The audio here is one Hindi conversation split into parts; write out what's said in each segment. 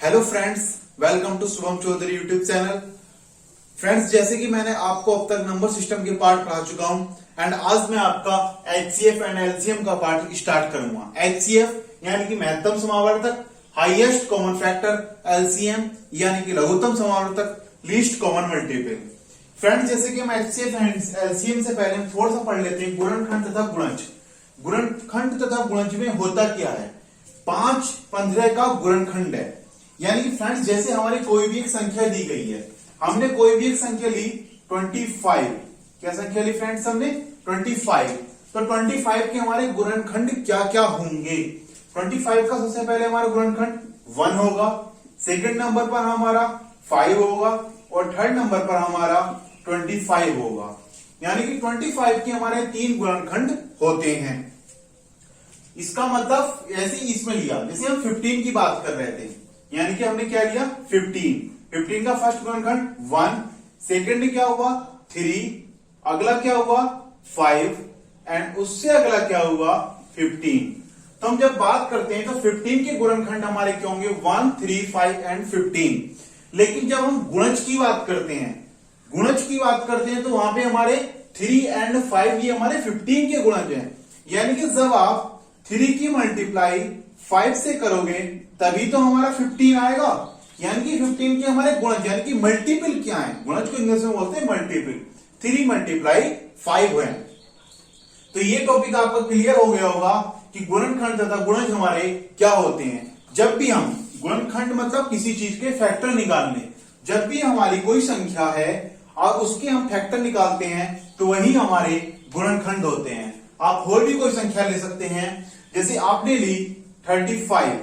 Hello friends, welcome to Shubham Chaudhary YouTube channel. Friends, जैसे कि मैंने आपको अब तक नंबर सिस्टम के पार्ट पढ़ा चुका हूं एंड आज मैं आपका एचसीएफ एंड एलसीएम का पार्ट स्टार्ट करूंगा। एचसीएफ यानी कि महत्तम समावर्तक, हाईएस्ट कॉमन फैक्टर, एलसीएम यानी कि लघुत्तम समावर्तक, लीस्ट कॉमन मल्टीपल। फ्रेंड्स, जैसे कि हम एचसीएफ एंड एलसीएम से पहले हम थोड़ा सा पढ़ लेते हैं गुणनखंड तथा गुणज। गुणनखंड तथा गुणज में होता क्या है? 5 15 का गुणनखंड है। यानी कि फ्रेंड्स, जैसे हमारी कोई भी एक संख्या दी गई है, हमने कोई भी एक संख्या ली 25। क्या संख्या ली फ्रेंड्स? हमने 25। तो 25 के हमारे गुणनखंड क्या क्या होंगे? 25 का सबसे पहले हमारा गुणनखंड 1 होगा, सेकंड नंबर पर हमारा 5 होगा और थर्ड नंबर पर हमारा 25 होगा। यानी कि 25 के हमारे 3 गुणनखंड होते हैं। इसका मतलब ऐसे ही इसमें लिया, जैसे हम 15 की बात कर रहे थे, यानी कि हमने क्या लिया 15 का फर्स्ट गुणनखंड 1, सेकंड क्या हुआ 3, अगला क्या हुआ 5 एंड उससे अगला क्या हुआ 15। तो हम जब बात करते हैं तो 15 के गुणनखंड हमारे क्या होंगे 1, 3, 5 एंड 15। लेकिन जब हम गुणज की बात करते हैं तो वहां पे हमारे 3 एंड 5 ये हमारे 15 के गुणज हैं। यानी कि जब आप 3 की मल्टीप्लाई 5 से करोगे तभी तो हमारा 15 आएगा। यानी कि 15 के हमारे गुणज यानी कि मल्टीपल क्या है? गुणज को इंग्लिश में बोलते हैं मल्टीपल। 3 मल्टीप्लाई 5 है। तो ये टॉपिक आपका क्लियर हो गया होगा कि गुणनखंड तथा गुणज हमारे क्या होते हैं। जब भी हम गुणनखंड मतलब किसी चीज के फैक्टर निकालने, जब भी हमारी कोई संख्या है और उसके हम फैक्टर निकालते हैं तो वही हमारे गुणनखंड होते हैं। आप और भी कोई संख्या ले सकते हैं, जैसे आपने ली 35।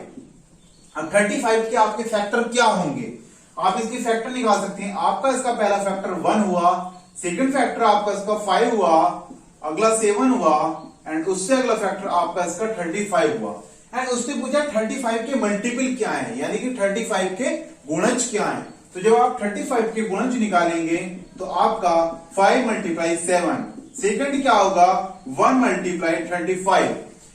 अब 35 के आपके फैक्टर क्या होंगे? आप इसके फैक्टर निकाल सकते हैं। आपका इसका पहला फैक्टर 1 हुआ, सेकंड फैक्टर आपका इसका 5 हुआ, अगला 7 हुआ एंड उससे अगला फैक्टर आपका इसका 35 हुआ। एंड उसने पूछा 35 के मल्टीपल क्या है, यानी कि 35 के गुणज क्या है। तो जब आप 35 के गुणज निकालेंगे तो आपका 5 मल्टीप्लाई 7, सेकंड क्या होगा 1 मल्टीप्लाई 35,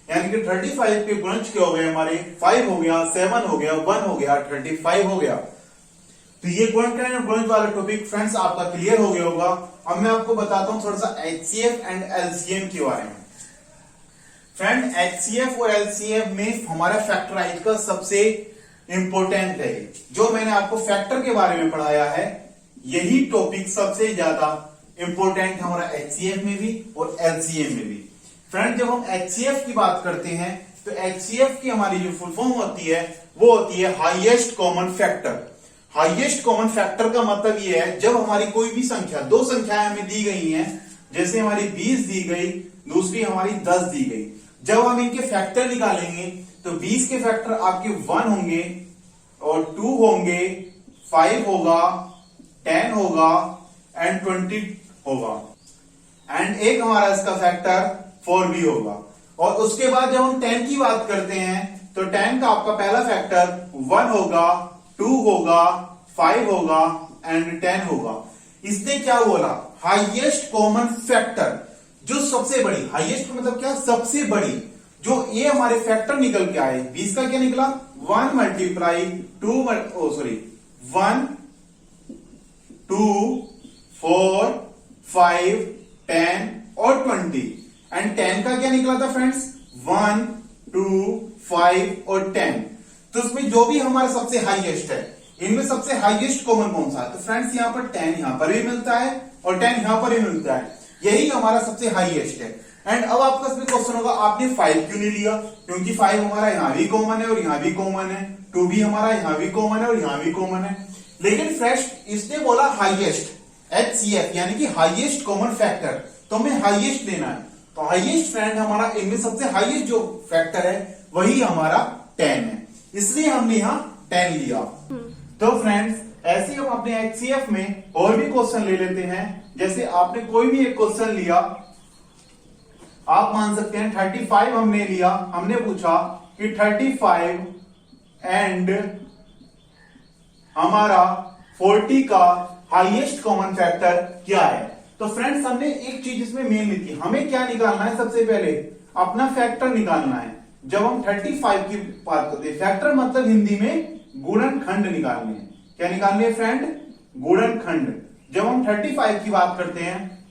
यानी कि 35 के गुणज क्या हो गए हमारे 5 हो गया, 7 हो गया, 1 हो गया, 35 हो गया। तो ये गुणज वाला टॉपिक फ्रेंड्स आपका क्लियर हो गया होगा। अब मैं आपको बताता हूं थोड़ा सा एचसीएफ एंड एलसीएम के बारे में। फ्रेंड, एचसीएफ और एलसीएम में हमारा फैक्टराइज का सबसे इंपॉर्टेंट है। जो मैंने आपको फैक्टर के बारे में पढ़ाया है, यही टॉपिक सबसे ज्यादा इंपॉर्टेंट है हमारा एचसीएफ में भी और एलसीएम में भी। फ्रेंड, जब हम एचसीएफ की बात करते हैं तो एचसीएफ की हमारी जो फुल फॉर्म होती है वो होती है highest common factor. Highest common factor का मतलब ये है जब हमारी कोई भी संख्या, 2 संख्याएं हमें दी गई हैं, जैसे हमारी 20 दी गई, दूसरी हमारी 10 दी गई। जब हम इनके फैक्टर निकालेंगे तो 20 के फैक्टर आपके 1 होंगे और 2 होंगे, 5 होगा, 10 होगा एंड 20 होगा एंड एक हमारा इसका फैक्टर 4 भी होगा। और उसके बाद जब हम 10 की बात करते हैं तो 10 का आपका पहला फैक्टर 1 होगा, 2 होगा, 5 होगा एंड 10 होगा। इसने क्या बोला? हाईएस्ट कॉमन फैक्टर, जो सबसे बड़ी, हाईएस्ट मतलब क्या? सबसे बड़ी। जो ये हमारे फैक्टर निकल के आए, 20 का क्या निकला 1 मल्टीप्लाई 1, 2, 4, 5, 10 और 20 एंड 10 का क्या निकला था फ्रेंड्स 1, 2, 5 और 10। तो उसमें जो भी हमारा सबसे हाईएस्ट है, इनमें सबसे हाईएस्ट कॉमन कौन सा है? तो फ्रेंड्स यहां पर 10 यहां पर भी मिलता है और 10 यहां पर भी मिलता है, यही हमारा सबसे हाईएस्ट है। एंड अब आपका इसमें क्वेश्चन होगा आपने 5 क्यों नहीं लिया? क्योंकि 5 हमारा यहां भी कॉमन है और यहां भी कॉमन है, 2 भी हमारा यहां भी कॉमन है और यहां भी कॉमन है। लेकिन फ्रेंड्स, इसने बोला हाईएस्ट, एचसीएफ यानी कि हाईएस्ट कॉमन फैक्टर, तो हमें हाईएस्ट लेना है। तो हाईएस्ट फ्रेंड हमारा इनमें सबसे हाईएस्ट जो फैक्टर है वही हमारा 10 है, इसलिए हमने यहां 10 लिया। तो फ्रेंड्स, ऐसे हम अपने एचसीएफ में और भी क्वेश्चन ले लेते हैं। जैसे आपने कोई भी एक क्वेश्चन लिया, आप मान सकते हैं 35 हमने लिया, हमने पूछा कि 35 एंड हमारा 40 का हाईएस्ट कॉमन फैक्टर क्या है? तो फ्रेंड्स, हमने एक चीज इसमें मेन ली थी, हमें क्या निकालना है? सबसे पहले अपना फैक्टर निकालना है। जब हम 35 की बात करते हैं, फैक्टर मतलब हिंदी में गुणनखंड निकालने हैं। क्या निकालने हैं फ्रेंड? गुणनखंड। जब हम 35 की बात करते हैं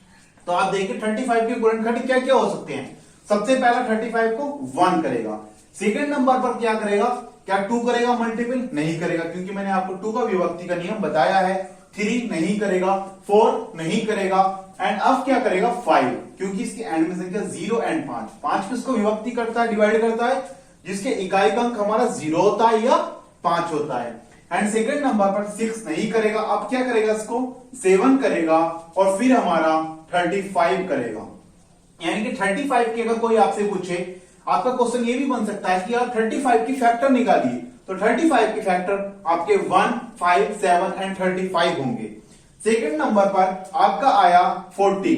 तो आप देखिए 35 के गुणनखंड क्या क्या हो सकते हैं। सबसे पहला 35 को 1 करेगा, सेकंड नंबर पर क्या करेगा? क्या 2 करेगा मल्टीपल? नहीं करेगा, क्योंकि मैंने आपको 2 का विभक्ति का नियम बताया है। 3 नहीं करेगा, 4 नहीं करेगा, एंड अब क्या करेगा? 5, क्योंकि इसके एंड में संख्या 0 एंड 5, 5 किसको विभक्ति करता है, डिवाइड करता है? जिसके इकाई का अंक हमारा 0 होता है या 5 होता है। एंड सेकंड नंबर पर 6 नहीं करेगा, अब क्या करेगा? इसको 7 करेगा, और फिर हमारा 35 करेगा। यानी कि 35 की अगर कोई आपसे पूछे, आपका क्वेश्चन ये भी बन सकता है कि आप 35 की फैक्टर निकालिए, तो 35 के फैक्टर आपके 1, 5, 7 एंड 35 होंगे। सेकंड नंबर पर आपका आया 40।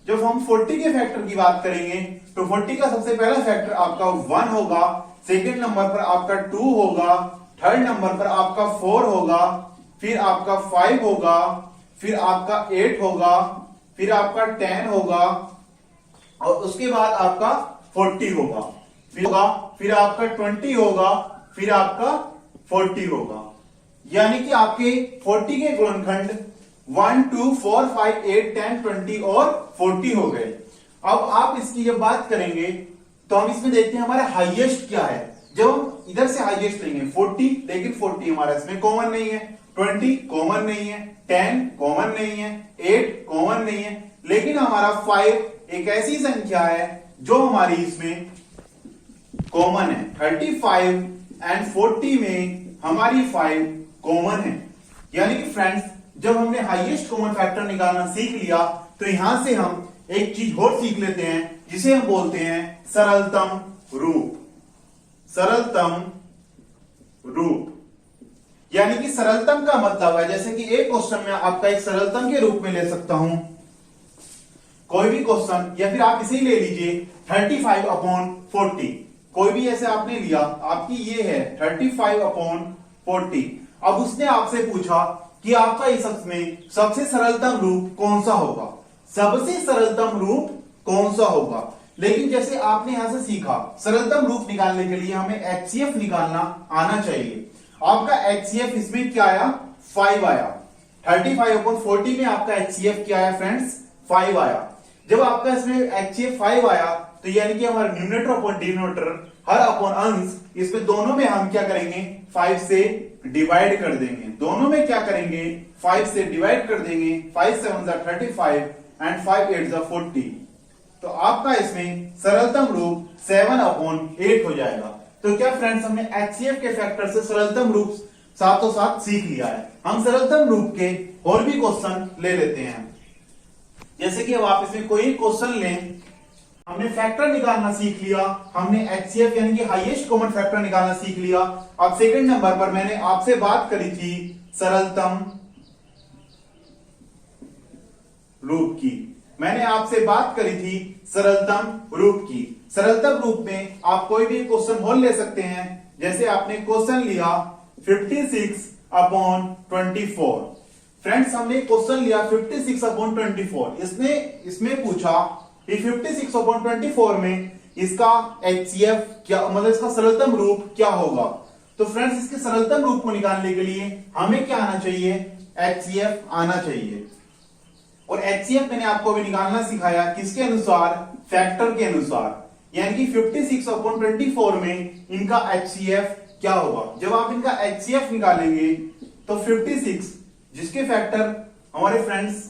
जब हम 40 के फैक्टर की बात करेंगे तो 40 का सबसे पहला फैक्टर आपका 1 होगा, सेकंड नंबर पर आपका 2 होगा, थर्ड नंबर पर आपका 4 होगा, फिर आपका 5 होगा, फिर आपका 8 होगा, फिर आपका 10 होगा, और उसके बाद आपका 40 होगा, फिर आपका 20 होगा, फिर आपका 40 होगा। यानी कि आपके 40 के गुणनखंड 1, 2, 4, 5, 8, 10, 20 और 40 हो गए। अब आप इसकी जब बात करेंगे तो हम इसमें देखते हैं हमारा हाईएस्ट क्या है। जब हम इधर से हाईएस्ट लेंगे 40, लेकिन 40 हमारा इसमें कॉमन नहीं है, 20 कॉमन नहीं है, 10 कॉमन नहीं है, 8 कॉमन नहीं है, लेकिन हमारा 5 एक ऐसी संख्या है जो हमारी इसमें कॉमन है। 35 एंड 40 में हमारी 5 कॉमन है। यानी कि फ्रेंड्स, जब हमने हाईएस्ट कॉमन फैक्टर निकालना सीख लिया तो यहां से हम एक चीज और सीख लेते हैं जिसे हम बोलते हैं सरलतम रूप। सरलतम रूप यानी कि सरलतम का मतलब है, जैसे कि एक क्वेश्चन में आपका एक सरलतम के रूप में ले सकता हूं कोई भी क्वेश्चन, या फिर आप इसे ही ले लीजिए 35/40। कोई भी ऐसे आपने लिया, आपकी ये है 35/40। अब उसने आपसे पूछा कि आपका इस में सबसे सरलतम रूप कौन सा होगा, सबसे सरलतम रूप कौन सा होगा। लेकिन जैसे आपने यहां से सीखा, सरलतम रूप निकालने के लिए हमें HCF निकालना आना चाहिए। आपका HCF इसमें क्या आया? 5 आया। 35/40 में आपका HCF क्या आया फ्रेंड्स? 5 आया। जब आपका इसमें HCF 5 आया तो यानी कि हमारा न्यूमरेटर अपॉन डिनोमिनेटर, हर अपॉन अंश, इसमें दोनों में हम क्या करेंगे? 5 से डिवाइड कर देंगे। दोनों में क्या करेंगे? 5 से डिवाइड कर देंगे। 5 7 35 एंड 5 8 40। तो आपका इसमें सरलतम रूप 7/8 हो जाएगा। तो क्या फ्रेंड्स, हमने HCF के फैक्टर से सरलतम रूप साथों साथ सीख लिया है। हम सरलतम रूप के और भी क्वेश्चन ले लेते हैं। जैसे कि अब आप इसमें कोई क्वेश्चन लें, हमने फैक्टर निकालना सीख लिया, हमने HCF यानी कि हाईएस्ट कॉमन फैक्टर निकालना सीख लिया। अब सेकंड नंबर पर मैंने आपसे बात करी थी सरलतम रूप की। मैंने आपसे बात करी थी सरलतम रूप की। सरलतम रूप में आप कोई भी क्वेश्चन हल ले सकते हैं। जैसे आपने क्वेश्चन लिया 56/24। फ्रेंड्स, हमने क्वेश्चन लिया 56/24। इसमें पूछा कि 56/24 में इसका HCF क्या, मतलब इसका सरलतम रूप क्या होगा। तो फ्रेंड्स, इसके सरलतम रूप को निकालने के लिए हमें क्या आना चाहिए? HCF आना चाहिए। और HCF मैंने आपको अभी निकालना सिखाया, किसके अनुसार? फैक्टर के अनुसार। यानी कि 56/24 में इनका HCF क्या होगा। जब आप इनका HCF निकालेंगे तो 56 जिसके फैक्टर हमारे फ्रेंड्स,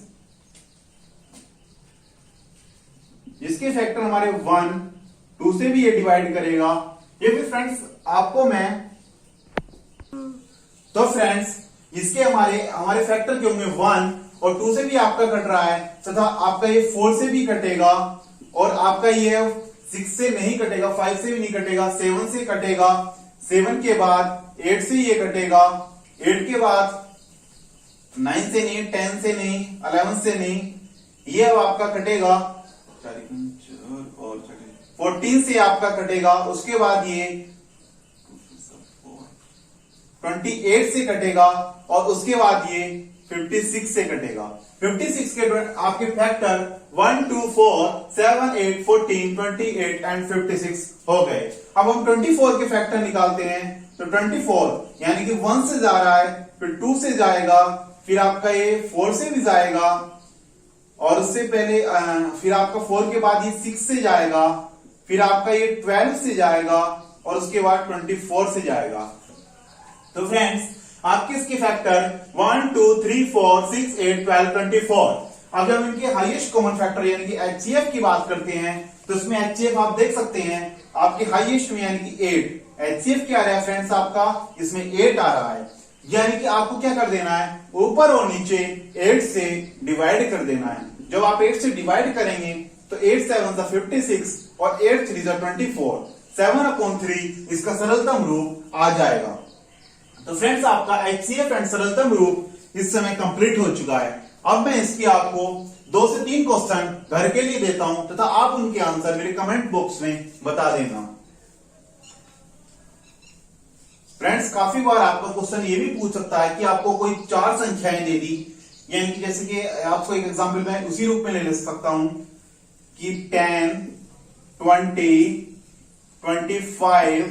जिसके फैक्टर हमारे 1, 2 से भी ये डिवाइड करेगा। ये भी फ्रेंड्स आपको मैं, तो फ्रेंड्स इसके हमारे फैक्टर के होंगे 1 और 2 से भी आपका कट रहा है, तथा आपका ये 4 से भी कटेगा, और आपका ये 6 से नहीं कटेगा, 5 से भी नहीं कटेगा, 7 से कटेगा, 7 के बाद 8 से ये कटेगा, 8 के बाद 9 से नहीं, 10 से नहीं, 11 से नहीं, ये अब आपका कटेगा, और 14 से आपका कटेगा। उसके बाद ये 28 से कटेगा, और उसके बाद ये 56 से कटेगा। 56 के आपके फैक्टर 1, 2, 4, 7, 8, 14, 28 एंड 56 हो गए। अब हम 24 के फैक्टर निकालते हैं। तो 24 यानी कि 1 से जा रहा है, फिर 2 से जाएगा, फिर आपका ये 4 से भी जाएगा, और उससे पहले फिर आपका 4 के बाद ये 6 से जाएगा, फिर आपका ये 12 से जाएगा, और उसके बाद 24 से जाएगा। तो फ्रेंड्स आपके इसके फैक्टर 1, 2, 3, 4, 6, 8, 12, 24। अब जब इनके हाईएस्ट कॉमन फैक्टर यानी कि HCF की बात करते हैं, तो इसमें HCF आप देख सकते हैं आपके हाईएस्ट में यानी कि 8। HCF क्या आ रहा है फ्रेंड्स आपका, इसमें 8 आ रहा है। यानी कि आपको क्या कर देना है, ऊपर और नीचे 8 से डिवाइड कर देना है। जब आप 8 से डिवाइड करेंगे तो 8 7 56 और 8 3 24, 7/3 इसका सरलतम रूप आ जाएगा। तो फ्रेंड्स आपका HCF एंड सरलतम रूप इस समय कंप्लीट हो चुका है। अब मैं इसकी आपको 2 से 3 क्वेश्चन घर के लिए देता हूं तथा आप उनके आंसर मेरे कमेंट बॉक्स में बता देना। फ्रेंड्स काफी बार आपका क्वेश्चन ये भी पूछ सकता है कि आपको कोई 4 संख्याएं दे दी, यानी कि जैसे कि आपको एक एग्जांपल मैं उसी रूप में ले सकता हूं कि 10, 20, 25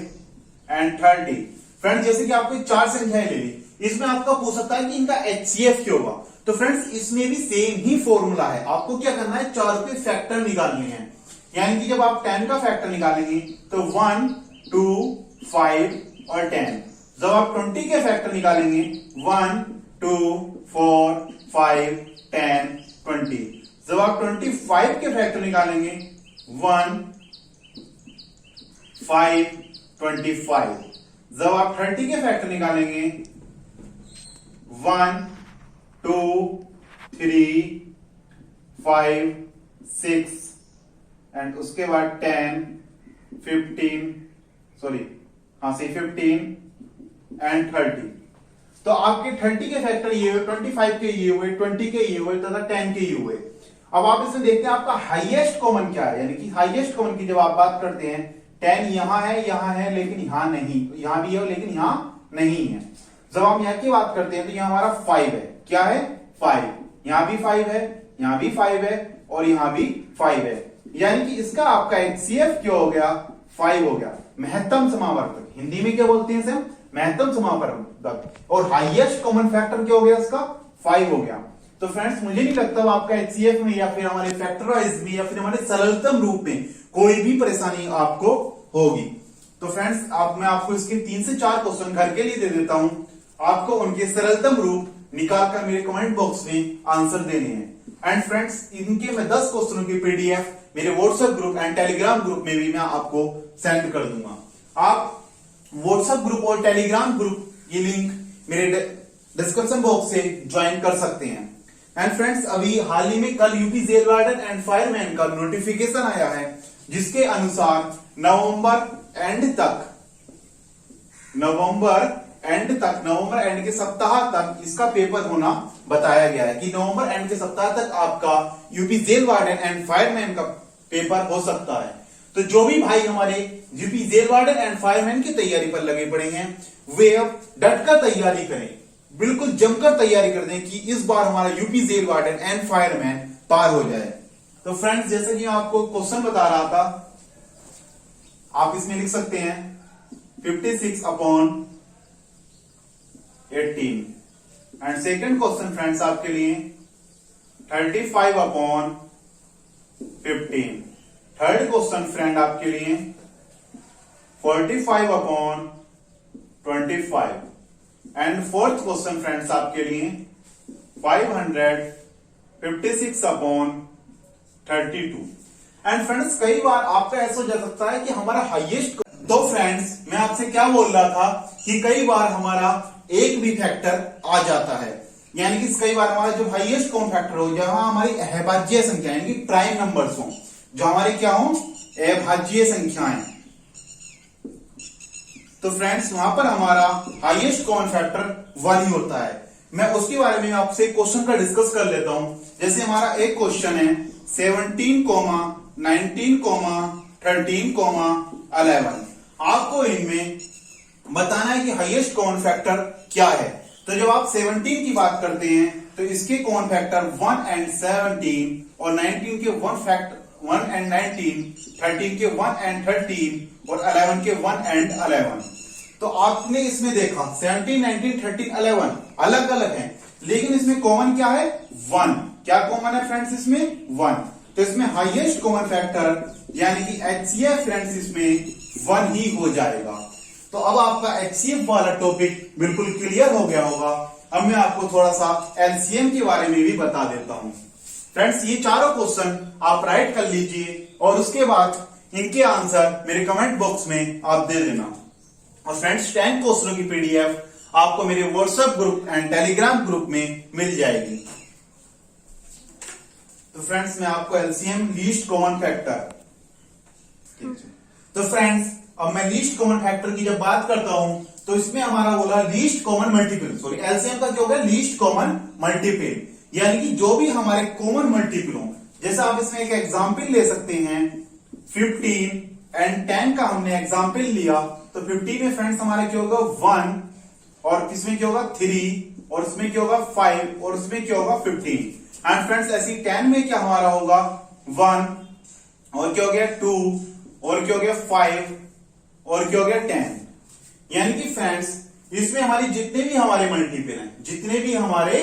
एंड 30। फ्रेंड्स जैसे कि आपको 4 संख्याएं ले ली, इसमें आपका पूछ सकता है कि इनका HCF क्या होगा। तो फ्रेंड्स इसमें भी सेम ही फॉर्मूला है। आपको क्या करना है, 4 के फैक्टर निकालने हैं। यानी कि जब आप 10 का फैक्टर निकालेंगे तो 1, 2, 5 और 10। जब आप 20 के फैक्टर निकालेंगे 1, 2, 4, 5, 10, 20। जब आप 25 के फैक्टर निकालेंगे 1, 5, 25। जब आप 30 के फैक्टर निकालेंगे 1, 2, 3, 5, 6 एंड उसके बाद 10, 15 एंड 30। तो आपके 30 के फैक्टर ये हुए, 25 के ये हुए, 20 के ये हुए तथा 10 के ये हुए। अब आप इसमें देखते हैं आपका हाईएस्ट कॉमन क्या है, यानी कि हाईएस्ट कॉमन की जब आप बात करते हैं 10 यहां है लेकिन यहां नहीं, यहां भी है लेकिन यहां नहीं है। जब हम यहां की बात करते हैं तो यहां हमारा 5 है। क्या है, 5। यहां भी 5 है, यहां भी 5 है और यहां भी 5 है। यानी कि इसका आपका HCF क्या हो गया, 5 हो गया। महत्तम समावर्तक हिंदी में क्या बोलते हैं सर, महत्तम समावर्तक। और हाईएस्ट कॉमन फैक्टर क्या हो गया इसका, 5 हो गया। तो फ्रेंड्स मुझे नहीं लगता आपका HCF में या फिर हमारे फैक्टराइज में या फिर हमारे सरलतम रूप में कोई भी परेशानी आपको होगी। तो फ्रेंड्स मैं आपको इसके 3 से 4 क्वेश्चन घर के लिए दे देता हूं। आपको उनके सरलतम रूप निकालकर मेरे कमेंट बॉक्स में आंसर देने हैं। एंड फ्रेंड्स इनके मैं 10 क्वेश्चनों की PDF मेरे WhatsApp group and Telegram group में भी मैं आपको सेंड कर दूंगा। आप WhatsApp ग्रुप और टेलीग्राम ग्रुप की लिंक मेरे डिस्क्रिप्शन बॉक्स से ज्वाइन कर सकते हैं। एंड फ्रेंड्स अभी हाल ही में कल UP jail warden and fireman का नोटिफिकेशन आया है, जिसके अनुसार नवंबर एंड के सप्ताह तक इसका पेपर होना बताया गया है कि नवंबर एंड के सप्ताह तक आपका UP jail warden and fireman का पेपर हो सकता है। तो जो भी भाई हमारे UP jail warden and fireman की तैयारी पर लगे पड़े हैं वे अब डटकर तैयारी करें, बिल्कुल जमकर तैयारी कर दें कि इस बार हमारा UP jail warden and fireman पार हो जाए। तो फ्रेंड्स जैसे कि आपको क्वेश्चन बता रहा था, आप इसमें लिख सकते हैं 56/18 एंड सेकंड क्वेश्चन फ्रेंड्स आपके लिए 35/15। थर्ड क्वेश्चन फ्रेंड आपके लिए 45/25 एंड फोर्थ क्वेश्चन फ्रेंड्स आपके लिए 556/32। एंड फ्रेंड्स कई बार आपका ऐसा हो जा सकता है कि हमारा हाईएस्ट, तो फ्रेंड्स मैं आपसे क्या बोल रहा था कि कई बार हमारा एक भी फैक्टर आ जाता है, यानी कि कई बार हमारा जो हाईएस्ट कॉमन फैक्टर हो, जहां हमारी अभाज्य संख्या यानी कि प्राइम नंबर्स हो, जो हमारे क्या हो, अभाज्य संख्याएं, तो फ्रेंड्स वहां पर हमारा हाईएस्ट कॉमन फैक्टर 1 ही होता है। मैं उसके बारे में आपसे क्वेश्चन का डिस्कस कर लेता हूं। जैसे हमारा एक क्वेश्चन है 17, 19, 13, 11। आपको इनमें बताना है कि हाईएस्ट कॉमन फैक्टर क्या है। तो जब आप 17 की बात करते हैं तो इसके कॉमन फैक्टर 1 एंड 17 और 19 के 1 एंड 19, 13 के 1 एंड 13 और 11 के 1 एंड 11। तो आपने इसमें देखा 17, 19, 13, 11 अलग अलग हैं, लेकिन इसमें कॉमन क्या है? 1। क्या कॉमन है फ्रेंड्स इसमें? 1। तो इसमें हाईएस्ट कॉमन फैक्टर यानी कि HCF फ्रेंड्स इसमें 1 ही हो जाएगा। तो अब आपका HCF वाला टॉपिक बिल्कुल क्लियर हो गया होगा। अब मैं आपको थोड़ा सा LCM के बारे में भी बता देता हूं। फ्रेंड्स ये चारों क्वेश्चन आप राइट कर लीजिए और उसके बाद इनके आंसर मेरे कमेंट बॉक्स में आप दे देना। और फ्रेंड्स 10 क्वेश्चनों की PDF आपको मेरे WhatsApp group and Telegram group में मिल जाएगी। तो फ्रेंड्स मैं आपको LCM लीस्ट कॉमन फैक्टर, तो फ्रेंड्स अब मैं लीस्ट कॉमन फैक्टर की जब बात करता हूं तो इसमें हमारा बोला least common multiple, sorry LCM का क्या होगा? लीस्ट कॉमन मल्टीपल, यानी कि जो भी हमारे कॉमन मल्टीपल हो। जैसे आप इसमें एक एग्जांपल ले सकते हैं, 15 एंड 10 का हमने एग्जांपल लिया, तो 15 में फ्रेंड्स हमारा क्या होगा? 1, और किसमें क्या होगा? 3, और इसमें क्या होगा? 5, और इसमें क्या होगा? 15। एंड फ्रेंड्स ऐसी 10 में क्या हमारा होगा? 1, और क्या हो गया? 2, और क्या हो गया? 5, और क्या हो गया? 10। यानी कि फ्रेंड्स इसमें हमारी जितने भी हमारे मल्टीपल हैं, जितने भी हमारे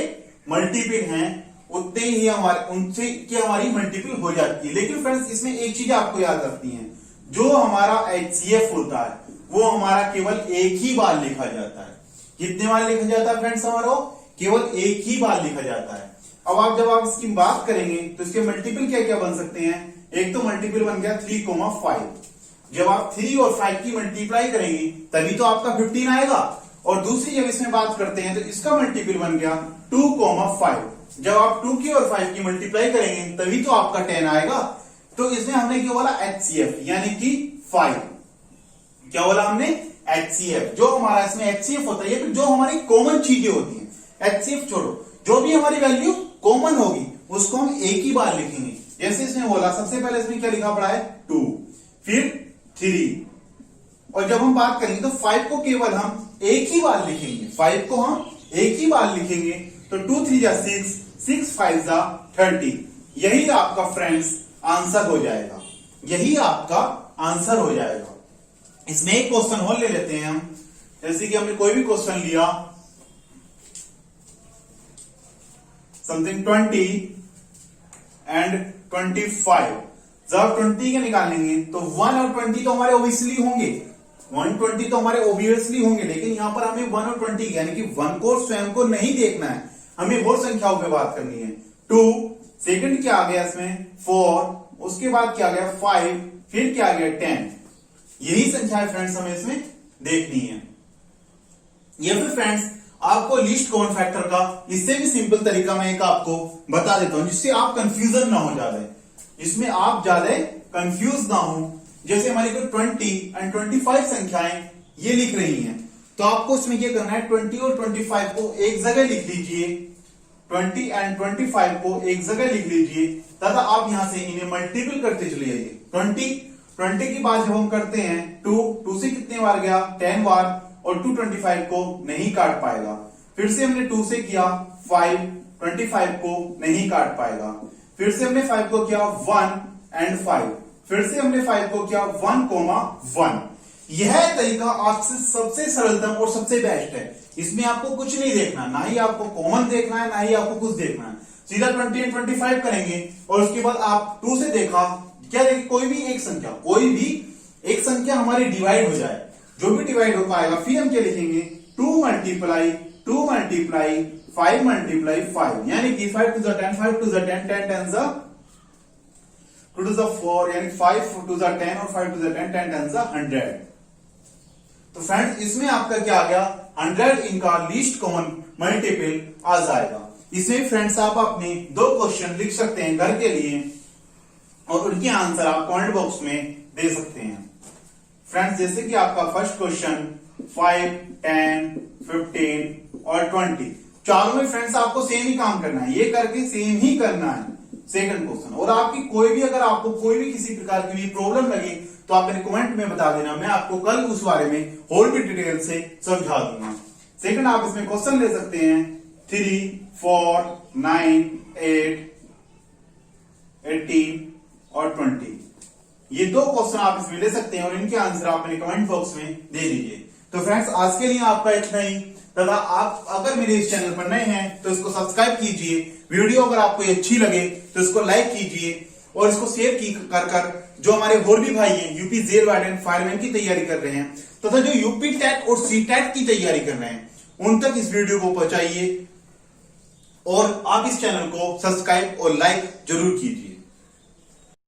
मल्टीपल हैं उतने ही हमारे उनसे क्या हमारी मल्टीपल हो जाती है। लेकिन फ्रेंड्स इसमें एक चीज आपको याद रखनी है, जो हमारा HCF होता है वो हमारा केवल एक ही बार लिखा जाता है। कितने बार लिखा जाता है फ्रेंड्स? हमारा केवल एक ही बार लिखा जाता है। अब आप जब आप इसकी बात करेंगे तो इसके मल्टीपल क्या क्या बन सकते हैं? एक तो मल्टीपल बन गया 3,5। जब आप 3 और 5 की मल्टीप्लाई करेंगे तभी तो आपका 15 आएगा। और दूसरी जब इसमें बात करते हैं तो इसका मल्टीपल बन गया 2,5। जब आप 2 की और 5 की मल्टीप्लाई करेंगे तभी तो आपका 10 आएगा। तो इसमें हमने क्या बोला? HCF यानी कि 5। क्या बोला हमने? HCF। जो हमारा इसमें HCF होता है, जो हमारी कॉमन चीजें होती हैं, HCF छोड़ो, जो भी हमारी वैल्यू कॉमन होगी उसको हम एक ही बार लिखेंगे। जैसे इसमें बोला, सबसे पहले इसमें क्या लिखा पड़ा है? 2, फिर 3, और जब हम बात करेंगे तो 5 को केवल हम एक ही बार लिखेंगे। 5 को हम एक ही बार लिखेंगे, तो 2 3 जा 6, 6 5 जा 30। यही आपका फ्रेंड्स आंसर हो जाएगा, यही आपका आंसर हो जाएगा। इसमें एक क्वेश्चन और ले लेते हैं हम। जैसे कि हमने कोई भी क्वेश्चन लिया, समथिंग 20 एंड 25। जब 20 के निकालेंगे तो 1 और 20 तो हमारे ओबियसली होंगे, 120 तो हमारे ओबियसली होंगे, लेकिन यहां पर हमें 1 और 20 यानी कि 1 को स्वयं को नहीं देखना है, हमें और संख्याओं पे बात करनी है। 2, सेकंड क्या आ गया इसमें? 4, उसके बाद क्या आ गया? 5, फिर क्या आ गया? 10। यही संख्या फ्रेंड्स हमें इसमें देखनी है। ये फिर फ्रेंड्स आपको लीस्ट कॉमन फैक्टर का इससे भी सिंपल तरीका मैं एक आपको बता देता हूं, जिससे आप कंफ्यूजन ना हो ज्यादा, इसमें आप ज्यादा कंफ्यूज ना हो। जैसे हमारी को 20 एंड 25 संख्याएं ये लिख रही हैं, तो आपको इसमें क्या करना है? 20 और 25 को एक जगह लिख लीजिए, 20 एंड 25 को एक जगह लिख लीजिए, तथा आप यहां से इन्हें मल्टीपल करते चले जाइए। 20 की बात जब हम करते हैं, 2 से कितने बार गया? 10 बार, और 2 25 को नहीं काट पाएगा। फिर से हमने 2 से किया 5, 25 को नहीं काट पाएगा। फिर से हमने 5 को किया 1 एंड 5, फिर से हमने 5 को किया 1,1। यह तरीका आपसे सबसे सरलतम और सबसे बेस्ट है। इसमें आपको कुछ नहीं देखना, ना ही आपको कॉमन देखना है, ना ही आपको कुछ देखना है। सीधा 20 एंड 25 करेंगे और उसके बाद आप 2 से देखा, क्या देखिए? कोई भी एक संख्या हमारी डिवाइड हो जाए, जो भी डिवाइड हो पाएगा, फिर हम क्या लिखेंगे? 2 मल्टीप्लाई 5 मल्टीप्लाई 5, यानी कि 5 to the 10, 5 to the 10, 10 10 the 2 to the 4, यानी 5 to the 10 और 5 to the 10, 10 10 the 100। तो फ्रेंड्स इसमें आपका क्या आ गया? 100 इनका लीस्ट कॉमन मल्टीपल आ जाएगा। इसमें फ्रेंड्स आप अपने 2 क्वेश्चन लिख सकते हैं घर के लिए, और उनके आंसर आप कमेंट बॉक्स में दे सकते हैं। फ्रेंड्स जैसे कि आपका फर्स्ट क्वेश्चन 5, 10, 15 और 20, चारों में फ्रेंड्स आपको सेम ही काम करना है, ये करके सेम ही करना है सेकंड क्वेश्चन। और आपकी कोई भी, अगर आपको कोई भी किसी प्रकार की भी प्रॉब्लम लगे तो आप मेरे कमेंट में बता देना, मैं आपको कल उस बारे में और भी डिटेल से समझा दूंगा। सेकंड आप इसमें क्वेश्चन ले सकते हैं 3, 4, 9, 8, 18 और 20। ये दो क्वेश्चन आप इसमें ले सकते हैं और इनके आंसर आप मेरे कमेंट बॉक्स में दे दीजिए। तो फ्रेंड्स, आज के लिए आपका इतना ही। तथा आप अगर मेरे इस चैनल पर नए हैं तो इसको सब्सक्राइब कीजिए। वीडियो अगर आपको अच्छी लगे तो इसको लाइक कीजिए और इसको शेयर कर जो हमारे और भी भाई हैं यूपी जेल वार्डन फायरमैन की तैयारी कर रहे हैं तथा जो यूपी टेट और सी टेट की तैयारी कर रहे हैं उन तक इस वीडियो को पहुंचाइए और आप इस चैनल को सब्सक्राइब और लाइक जरूर कीजिए।